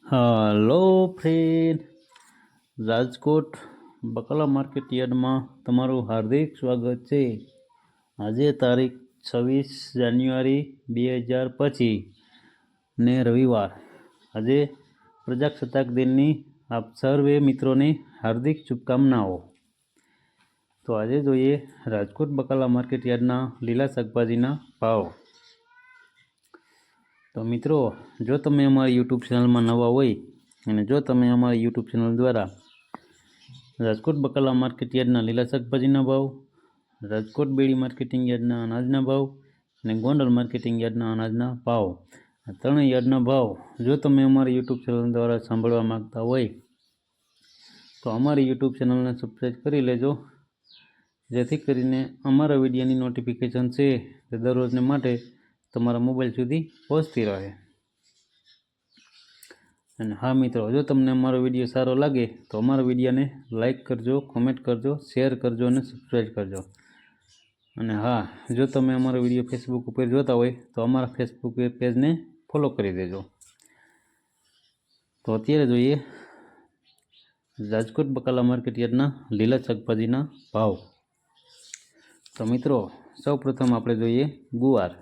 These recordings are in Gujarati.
હલો ફ્રેન્ડ, રાજકોટ બકાલા માર્કેટ યાર્ડમાં તમારું હાર્દિક સ્વાગત છે। આજે તારીખ 26 જાન્યુઆરી 2025 ને રવિવાર। આજે પ્રજાસત્તાક દિનની આપ સર્વે મિત્રોને હાર્દિક શુભકામનાઓ। તો આજે જોઈએ રાજકોટ બકાલા માર્કેટ યાર્ડના લીલા શાકભાજીના ભાવ। તો મિત્રો, જો તમે અમારી યુટ્યુબ ચેનલમાં નવા હોય અને જો તમે અમારી યુટ્યુબ ચેનલ દ્વારા રાજકોટ બકાલા માર્કેટ યાર્ડના લીલા શાકભાજીના ભાવ, રાજકોટ બેડી માર્કેટિંગ યાર્ડના અનાજના ભાવ અને ગોંડલ માર્કેટિંગ યાર્ડના અનાજના ભાવ, આ ત્રણેય યાર્ડના ભાવ જો તમે અમારી યુટ્યુબ ચેનલ દ્વારા સાંભળવા માગતા હોય તો અમારી યુટ્યુબ ચેનલને સબસ્ક્રાઈબ કરી લેજો, જેથી કરીને અમારા વિડીયોની નોટિફિકેશન છે તે દરરોજને માટે તમારા મોબાઈલ સુધી પહોંચતી રહે। અને હા મિત્રો, જો તમને અમારો વિડીયો સારો લાગે તો અમારા વિડીયોને લાઈક કરજો, કોમેન્ટ કરજો, શેર કરજો અને સબસ્ક્રાઈબ કરજો। અને હા, જો તમે અમારો વિડીયો ફેસબુક ઉપર જોતા હોય તો અમારા ફેસબુક પેજને ફોલો કરી દેજો। તો અત્યારે જોઈએ રાજકોટ બકાલા માર્કેટ યાર્ડના લીલા શાકભાજીના ભાવ। તો મિત્રો, સૌ પ્રથમ આપણે જોઈએ ગુવાર।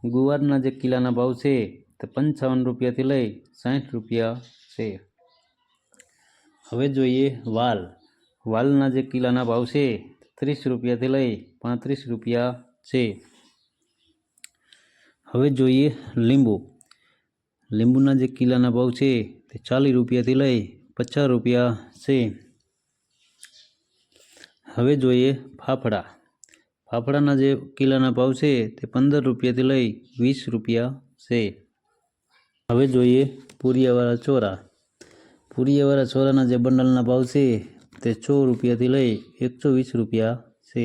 ગુવારના જે કિલાના ભાવ છે તે 55 રૂપિયાથી લઈ 60 રૂપિયા છે। હવે જોઈએ વાલ। વાલના જે કિલાના ભાવ છે 30 રૂપિયાથી લઈ 35 રૂપિયા છે। હવે જોઈએ લીંબુ। લીંબુના જે કિલાના ભાવ છે તે 40 રૂપિયાથી લઈ 50 રૂપિયા છે। હવે જોઈએ ફાફડા। ફાફડાના જે કિલાના ભાવ છે તે 15 રૂપિયાથી લઈ 20 રૂપિયા છે। હવે જોઈએ પૂરિયાવાળા ચોરા। પૂરિયાવાળા ચોરાના જે બંડલના ભાવ છે તે 100 રૂપિયાથી લઈ 120 રૂપિયા છે।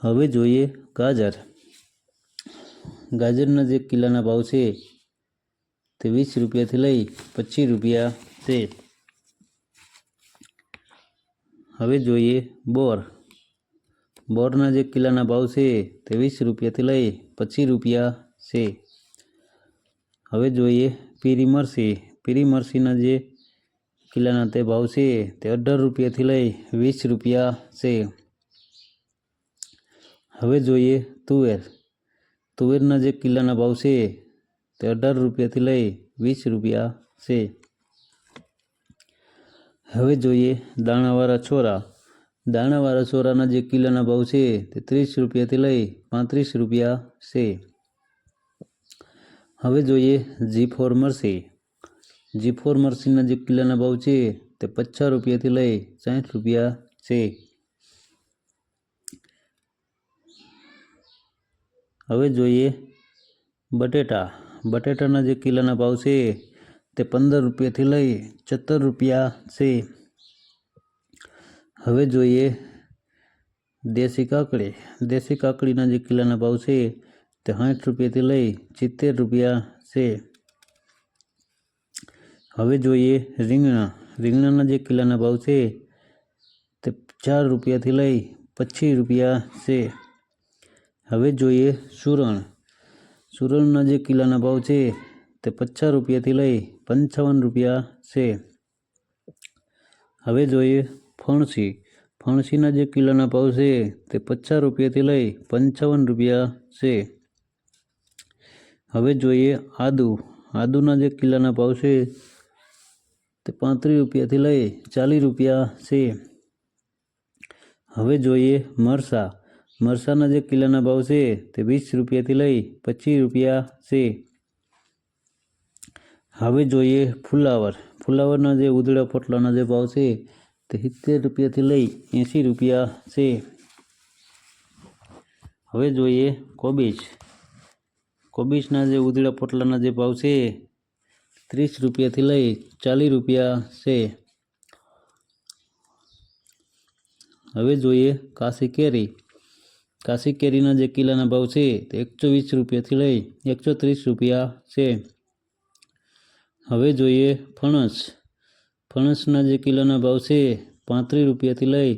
હવે જોઈએ ગાજર। ગાજરના જે કિલાના ભાવ છે તે 20 રૂપિયાથી લઈ 25 રૂપિયા છે। હવે જોઈએ બોર। બોરના જે કિલાના ભાવ છે તે 20 રૂપિયાથી લઈ 25 રૂપિયા છે। હવે જોઈએ પીરી મરસી। પીરી મરસીના જે કિલાના તે ભાવ છે તે 18 રૂપિયાથી લઈ 20 રૂપિયા છે। હવે જોઈએ તુવેર। તુવેરના જે કિલાના ભાવ છે તે 18 રૂપિયાથી લઈ 20 રૂપિયા છે। હવે જોઈએ દાણાવાળા છોરા। દાણાવાળા છોરાના જે કિલાના ભાવ છે તે 30 રૂપિયાથી લઈ 35 રૂપિયા છે। હવે જોઈએ G4 મરસી। G4 મરસીના જે કિલાના ભાવ છે તે 50 રૂપિયાથી લઈ 60 રૂપિયા છે। હવે જોઈએ બટેટા। બટેટાના જે કિલાના ભાવ છે તે 15 રૂપિયાથી લઈ 17 રૂપિયા છે। હવે જોઈએ દેશી કાકડી। દેશી કાકડીના જે કિલાના ભાવ છે તે 60 રૂપિયાથી લઈ 70 રૂપિયા છે। હવે જોઈએ રીંગણા। રીંગણાના જે કિલાના ભાવ છે તે 4 રૂપિયાથી લઈ 25 રૂપિયા છે। હવે જોઈએ સુરણ। સુરણના જે કિલાના ભાવ છે તે 50 રૂપિયાથી લઈ 55 રૂપિયા છે। હવે જોઈએ ફણસી। ફણસીના જે કિલાના ભાવ છે તે 50 રૂપિયાથી લઈ 55 રૂપિયા છે। હવે જોઈએ આદુ। આદુના જે કિલાના ભાવ છે તે 35 રૂપિયાથી લઈ 40 રૂપિયા છે। હવે જોઈએ મરચાં। મરચાંના જે કિલાના ભાવ છે તે 20 રૂપિયાથી લઈ 25 રૂપિયા છે। હવે જોઈએ ફુલાવર। ફુલાવરના જે ઉધડા પોટલાના જે ભાવ છે તે 70 રૂપિયાથી લઈ 80 રૂપિયા છે। હવે જોઈએ કોબીજ। કોબીજના જે ઉધડા પોટલાના જે ભાવ છે 30 રૂપિયાથી લઈ 40 રૂપિયા છે। હવે જોઈએ કાશી કેરી। કાશી કેરીના જે કિલાના ભાવ છે તે 120 રૂપિયાથી લઈ 130 રૂપિયા છે। હવે જોઈએ ફણસ। ફણસના જે કિલોના ભાવ છે 35 રૂપિયાથી લઈ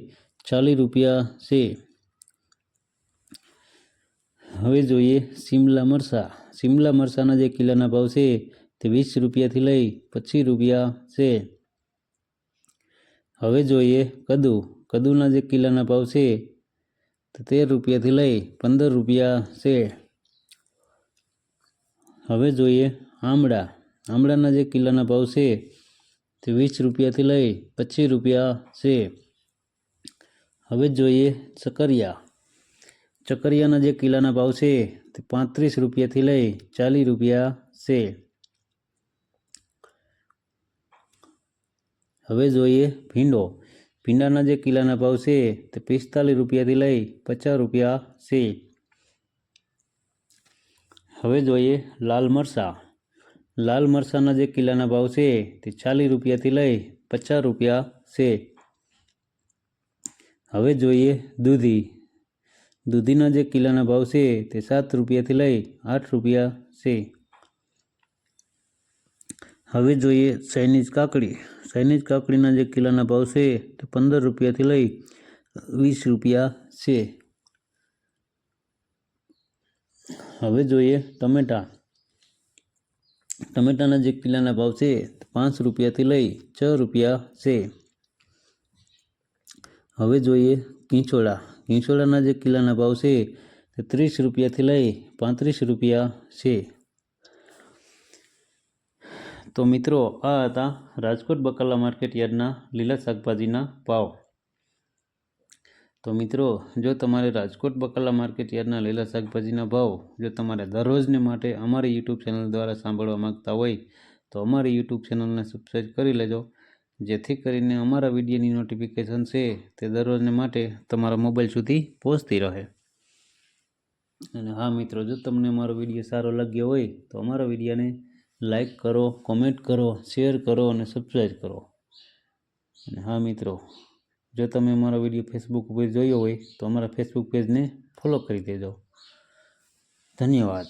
40 રૂપિયા છે। હવે જોઈએ શિમલા મરચાં। શિમલા મરચાંના જે કિલ્લાના ભાવ છે તે 20 રૂપિયાથી લઈ 25 રૂપિયા છે. હવે જોઈએ કદુના જે કિલ્લાના ભાવ છે તે 13 રૂપિયાથી લઈ 15 રૂપિયા છે. હવે જોઈએ આમળાના જે કિલ્લાના ભાવ છે તે 20 રૂપિયાથી લઈ 25 રૂપિયા છે. હવે જોઈએ ચકરિયાના જે કિલ્લાના ભાવ છે તે 35 રૂપિયાથી લઈ 40 રૂપિયા છે. હવે જોઈએ ભીંડાના જે કિલ્લાના ભાવ છે તે 45 રૂપિયાથી લઈ 50 રૂપિયા છે. હવે જોઈએ લાલ મરચાંના જે કિલ્લાના ભાવ છે તે 40 રૂપિયાથી લઈ 50 રૂપિયા છે. હવે જોઈએ દૂધીના જે કિલ્લાના ભાવ છે તે 7 રૂપિયાથી લઈ 8 રૂપિયા છે. હવે જોઈએ ચાઇનીઝ કાકડીના જે કિલ્લાના ભાવ છે તે 15 રૂપિયાથી લઈ 20 રૂપિયા છે. હવે જોઈએ ટમેટાના જે કિલ્લાના ભાવ છે તે 5 રૂપિયાથી લઈ 6 રૂપિયા છે. હવે જોઈએ ઘીંચોળાના જે કિલ્લાના ભાવ છે તે 30 રૂપિયાથી લઈ 35 રૂપિયા છે. તો મિત્રો આ હતા રાજકોટ બકાલા માર્કેટ યાર્ડના લીલા શાકભાજીના ભાવ. તો મિત્રો જો તમારે રાજકોટ બકાલા માર્કેટ યાર્ડના લીલા શાકભાજીના ભાવ જો તમારે દરરોજને માટે અમારી યુટ્યુબ ચેનલ દ્વારા સાંભળવા માંગતા હોય તો અમારી યુટ્યુબ ચેનલને સબસ્ક્રાઈબ કરી લેજો, જેથી કરીને અમારા વિડીયોની નોટિફિકેશન છે તે દરરોજને માટે તમારા મોબાઈલ સુધી પહોંચતી રહે. અને હા મિત્રો, જો તમને અમારો વિડીયો સારો લાગ્યો હોય તો અમારા વિડીયોને લાઈક કરો, કોમેન્ટ કરો, શેર કરો અને સબસ્ક્રાઈબ કરો. અને હા મિત્રો, જો તમે અમારો વિડીયો ફેસબુક ઉપર જોયો હોય તો અમારા ફેસબુક પેજને ફોલો કરી દેજો. ધન્યવાદ.